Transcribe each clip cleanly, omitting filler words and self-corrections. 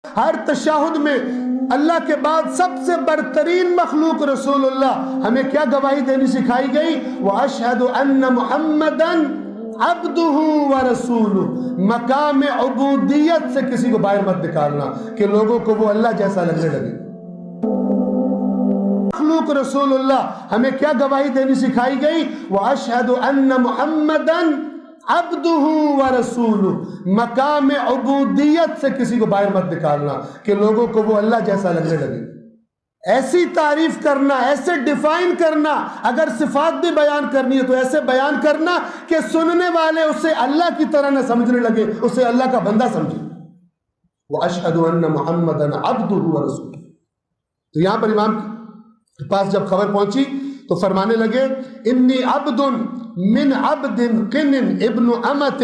ہر تشہد میں اللہ کے بعد سب سے برترین مخلوق رسول اللہ، ہمیں کیا گواہی دینی سکھائی گئی؟ وَأَشْهَدُ أَنَّ مُحَمَّدًا عَبْدُهُ وَرَسُولُهُ۔ مقام عبودیت سے کسی کو باہر مت نکالنا کہ لوگوں کو وہ اللہ جیسا لگنے لگے۔ مخلوق رسول اللہ، ہمیں کیا گواہی دینی سکھائی گئی؟ وَأَشْهَدُ أَنَّ مُحَمَّدًا عَبْدُهُ وَرَسُولُهُ۔ مقام عبودیت سے کسی کو باہر مت نکالنا کہ لوگوں کو وہ اللہ جیسا لگنے لگے۔ ایسی تعریف کرنا، ایسے ڈیفائن کرنا، اگر صفات بھی بیان کرنی ہے تو ایسے بیان کرنا کہ سننے والے اسے اللہ کی طرح نہ سمجھنے لگے، اسے اللہ کا بندہ سمجھے۔ وَأَشْهَدُ أَنَّ مُحَمَّدًا عَبْدُهُ وَرَسُولُهُ۔ تو یہاں پر امام کے پاس جب خبر پہنچی تو فرمانے لگے انی عبد من عبد قن ابن امت،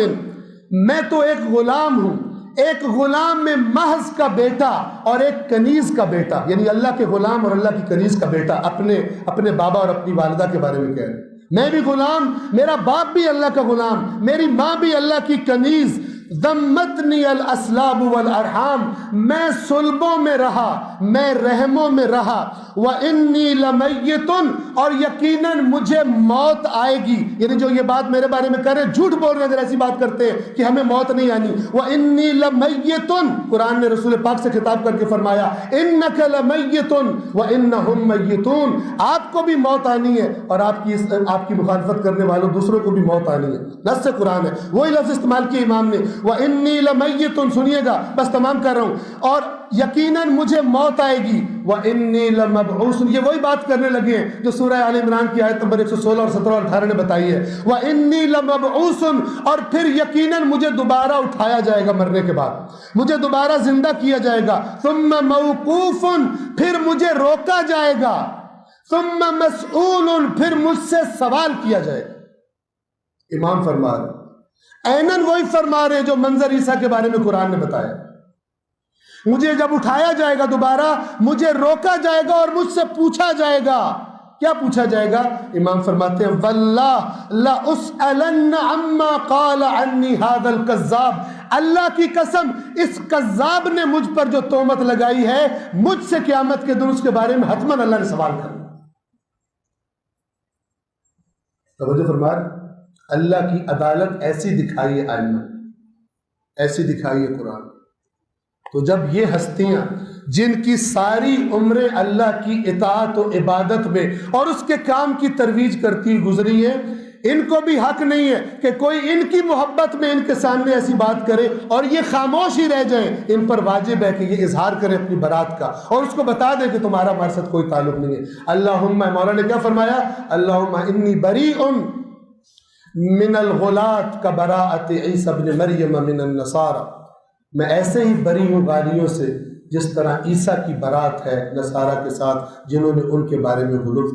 میں تو ایک غلام ہوں، ایک غلام میں محض کا بیٹا اور ایک کنیز کا بیٹا، یعنی اللہ کے غلام اور اللہ کی کنیز کا بیٹا اپنے بابا اور اپنی والدہ کے بارے میں کہہ رہے ہیں۔ میں بھی غلام، میرا باپ بھی اللہ کا غلام، میری ماں بھی اللہ کی کنیز۔ ذمتنی الاسلاب والارحام، میں صلبوں میں رہا، میں رحموں میں رہا۔ وانی لمیت، اور یقیناً مجھے موت آئے گی، یعنی جو یہ بات میرے بارے میں کر رہے جھوٹ بول رہے ہیں اگر ایسی بات کرتے ہیں کہ ہمیں موت نہیں آنی۔ وانی لمیت، قرآن نے رسول پاک سے خطاب کر کے فرمایا انک لمیت وانہم میتون، آپ کو بھی موت آنی ہے اور آپ کی مخالفت کرنے والوں دوسروں کو بھی موت آنی ہے۔ نص سے قرآن ہے، وہی لفظ استعمال کیا امام نے، وَإِنِّي لَمَيِّتٌ، سنیے گا بس تمام کر رہا ہوں، اور یقیناً مجھے موت آئے گی۔ وَإِنِّي لَمَبْعُوثٌ، یہ وہی بات کرنے لگے ہیں جو سورہ آل عمران کی آیت نمبر 116 اور 17 اور 18 نے بتائی ہے۔ وَإِنِّي لَمَبْعُوثٌ، اور پھر یقیناً مجھے دوبارہ اٹھایا جائے گا، مرنے کے بعد مجھے دوبارہ زندہ کیا جائے گا۔ ثُمَّ مَوْقُوفٌ، پھر مجھے روکا جائے گا۔ ثُمَّ مَسْئُولٌ، پھر مجھ سے سوال کیا جائے گا۔ امام فرما رہے اینن وہی فرما رہے جو منظر عیسیٰ کے بارے میں قرآن نے بتایا، مجھے جب اٹھایا جائے گا دوبارہ، مجھے روکا جائے گا اور مجھ سے پوچھا جائے گا۔ کیا پوچھا جائے گا؟ امام فرماتے ہیں وَاللَّهِ لَأُسْأَلَنَّ عَمَّا قَالَ عَنِّي هَذَا الْكَذَّابِ، اللہ کی قسم اس کذاب نے مجھ پر جو تہمت لگائی ہے، مجھ سے قیامت کے دن اس کے بارے میں حتماً اللہ نے سوال کرنا۔ توجہ فرما رہے، اللہ کی عدالت ایسی دکھائی ہے آئینہ، ایسی دکھائی ہے قرآن۔ تو جب یہ ہستیاں جن کی ساری عمریں اللہ کی اطاعت و عبادت میں اور اس کے کام کی ترویج کرتی گزری ہیں، ان کو بھی حق نہیں ہے کہ کوئی ان کی محبت میں ان کے سامنے ایسی بات کرے اور یہ خاموش ہی رہ جائیں۔ ان پر واجب ہے کہ یہ اظہار کرے اپنی برات کا اور اس کو بتا دے کہ تمہارا ہمارے ساتھ کوئی تعلق نہیں ہے۔ اللہم، مولا نے کیا فرمایا؟ اللہم انی بریء من الغلاة کبراءت عیسی ابن مریم من النصارى، میں ایسے ہی بری ہوں غالیوں سے جس طرح عیسیٰ کی برات ہے نصارہ کے ساتھ جنہوں نے ان کے بارے میں غلط